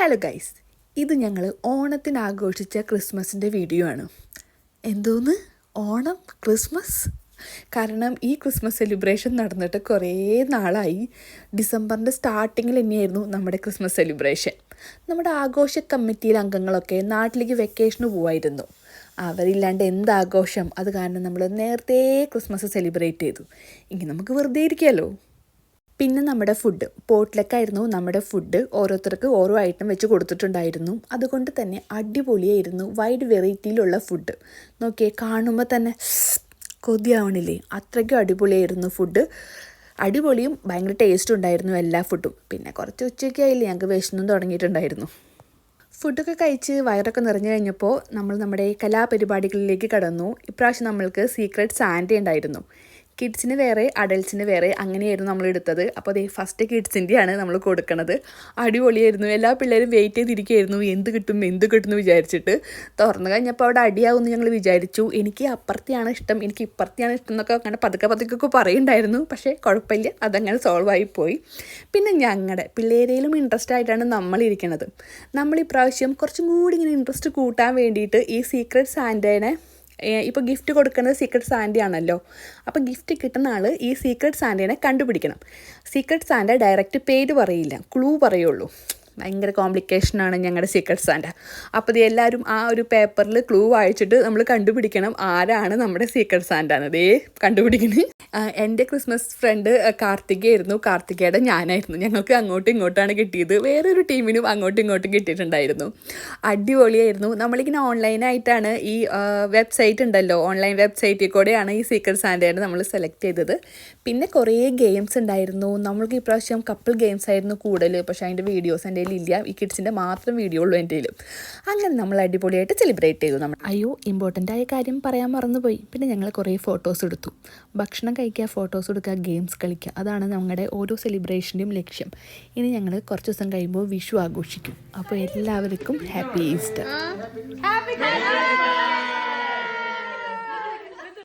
Hello guys, ഇത് ഞങ്ങൾ ഓണത്തിന് ആഘോഷിച്ച ക്രിസ്മസിൻ്റെ വീഡിയോ ആണ്. എന്തോന്ന് ഓണം ക്രിസ്മസ്? കാരണം ഈ ക്രിസ്മസ് സെലിബ്രേഷൻ നടന്നിട്ട് കുറേ നാളായി. ഡിസംബറിൻ്റെ സ്റ്റാർട്ടിങ്ങിൽ തന്നെയായിരുന്നു നമ്മുടെ ക്രിസ്മസ് സെലിബ്രേഷൻ. നമ്മുടെ ആഘോഷ കമ്മിറ്റിയിലെ അംഗങ്ങളൊക്കെ നാട്ടിലേക്ക് വെക്കേഷന് പോവായിരുന്നു. അവരില്ലാണ്ട് എന്താഘോഷം? അത് കാരണം നമ്മൾ നേരത്തെ ക്രിസ്മസ് സെലിബ്രേറ്റ് ചെയ്തു. ഇനി നമുക്ക് വെറുതെ ഇരിക്കാമല്ലോ. പിന്നെ നമ്മുടെ ഫുഡ് പോട്ട്ലക്കായിരുന്നു. നമ്മുടെ ഫുഡ് ഓരോരുത്തർക്ക് ഓരോ ഐറ്റം വെച്ച് കൊടുത്തിട്ടുണ്ടായിരുന്നു. അതുകൊണ്ട് തന്നെ അടിപൊളിയായിരുന്നു. വൈഡ് വെറൈറ്റിയിലുള്ള ഫുഡ്. നോക്കിയേ, കാണുമ്പോൾ തന്നെ കൊതിയാവണില്ലേ? അത്രയ്ക്കും അടിപൊളിയായിരുന്നു ഫുഡ്. അടിപൊളിയും ഭയങ്കര ടേസ്റ്റും ഉണ്ടായിരുന്നു എല്ലാ ഫുഡും. പിന്നെ കുറച്ച് ഉച്ചയ്ക്കായില്ലേ, ഞങ്ങൾക്ക് വിശന്നും തുടങ്ങിയിട്ടുണ്ടായിരുന്നു. ഫുഡൊക്കെ കഴിച്ച് വയറൊക്കെ നിറഞ്ഞു കഴിഞ്ഞപ്പോൾ നമ്മൾ നമ്മുടെ കലാപരിപാടികളിലേക്ക് കടന്നു. ഇപ്രാവശ്യം നമ്മൾക്ക് സീക്രട്ട് സാന്റ ഉണ്ടായിരുന്നു. കിഡ്സിന് വേറെ അഡൽട്ട്സിന് വേറെ അങ്ങനെയായിരുന്നു നമ്മൾ എടുത്തത്. അപ്പോൾ അതേ ഫസ്റ്റ് കിഡ്സിൻ്റെയാണ് നമ്മൾ കൊടുക്കണത്. അടിപൊളിയായിരുന്നു. എല്ലാ പിള്ളേരും വെയിറ്റ് ചെയ്തിരിക്കുകയായിരുന്നു എന്ത് കിട്ടും വിചാരിച്ചിട്ട്. തുറന്നു കഴിഞ്ഞപ്പോൾ അവിടെ അടിയാവുമെന്ന് ഞങ്ങൾ വിചാരിച്ചു. എനിക്ക് അപ്പുറത്തെയാണ് ഇഷ്ടം, എനിക്ക് ഇപ്പുറത്തെയാണ് ഇഷ്ടം എന്നൊക്കെ അങ്ങനെ പതുക്കെ പറയുന്നുണ്ടായിരുന്നു. പക്ഷേ കുഴപ്പമില്ല, അതങ്ങനെ സോൾവ് ആയിപ്പോയി. പിന്നെ ഞങ്ങളുടെ പിള്ളേരേലും ഇൻട്രസ്റ്റ് ആയിട്ടാണ് നമ്മളിരിക്കുന്നത്. നമ്മളിപ്രാവശ്യം കുറച്ചും കൂടി ഇങ്ങനെ ഇൻട്രസ്റ്റ് കൂട്ടാൻ വേണ്ടിയിട്ട് ഈ സീക്രട്ട് സാന്റേനെ ഇപ്പോൾ ഗിഫ്റ്റ് കൊടുക്കുന്നത് സീക്രട്ട് സാന്റ ആണല്ലോ. അപ്പോൾ ഗിഫ്റ്റ് കിട്ടുന്ന ആൾ ഈ സീക്രട്ട് സാന്റേനെ കണ്ടുപിടിക്കണം. സീക്രട്ട് സാന്റ ഡയറക്റ്റ് പേര് പറയില്ല, ക്ലൂ പറയുള്ളൂ. ഭയങ്കര കോംപ്ലിക്കേഷനാണ് ഞങ്ങളുടെ സീക്രട്ട് സാന്റ. അപ്പോൾ എല്ലാവരും ആ ഒരു പേപ്പറിൽ ക്ലൂ വായിച്ചിട്ട് നമ്മൾ കണ്ടുപിടിക്കണം ആരാണ് നമ്മുടെ സീക്രട്ട് സാന്റ എന്നതേ കണ്ടുപിടിക്കുന്നത്. എൻ്റെ ക്രിസ്മസ് ഫ്രണ്ട് കാർത്തികയായിരുന്നു. കാർത്തികയുടെ ഞാനായിരുന്നു. ഞങ്ങൾക്ക് അങ്ങോട്ടും ഇങ്ങോട്ടാണ് കിട്ടിയത്. വേറൊരു ടീമിനും അങ്ങോട്ടും ഇങ്ങോട്ടും കിട്ടിയിട്ടുണ്ടായിരുന്നു. അടിപൊളിയായിരുന്നു. നമ്മളിങ്ങനെ ഓൺലൈനായിട്ടാണ് ഈ വെബ്സൈറ്റ് ഉണ്ടല്ലോ, ഓൺലൈൻ വെബ്സൈറ്റിൽ കൂടെയാണ് ഈ സീക്രട്ട് സാന്റേനെ നമ്മൾ സെലക്ട് ചെയ്തത്. പിന്നെ കുറേ ഗെയിംസ് ഉണ്ടായിരുന്നു. നമ്മൾക്ക് ഇപ്രാവശ്യം കപ്പിൾ ഗെയിംസ് ആയിരുന്നു കൂടുതൽ. പക്ഷേ അതിൻ്റെ വീഡിയോസ് എൻ്റെ കയ്യിലില്ല. ഈ കിഡ്സിൻ്റെ മാത്രം വീഡിയോ ഉള്ളൂ എൻ്റെ കയ്യിലും. അങ്ങനെ നമ്മൾ അടിപൊളിയായിട്ട് സെലിബ്രേറ്റ് ചെയ്തു. നമ്മൾ ഇമ്പോർട്ടൻ്റ് ആയ കാര്യം പറയാൻ മറന്നുപോയി. പിന്നെ ഞങ്ങൾ കുറേ ഫോട്ടോസ് എടുത്തു. ഭക്ഷണം കഴിക്കുക, ഫോട്ടോസ് എടുക്കുക, ഗെയിംസ് കളിക്കുക, അതാണ് ഞങ്ങളുടെ ഓരോ സെലിബ്രേഷൻ്റെയും ലക്ഷ്യം. ഇനി ഞങ്ങൾ കുറച്ച് ദിവസം കഴിയുമ്പോൾ വിഷു ആഘോഷിക്കും. അപ്പോൾ എല്ലാവർക്കും ഹാപ്പി ഈസ്റ്റർ.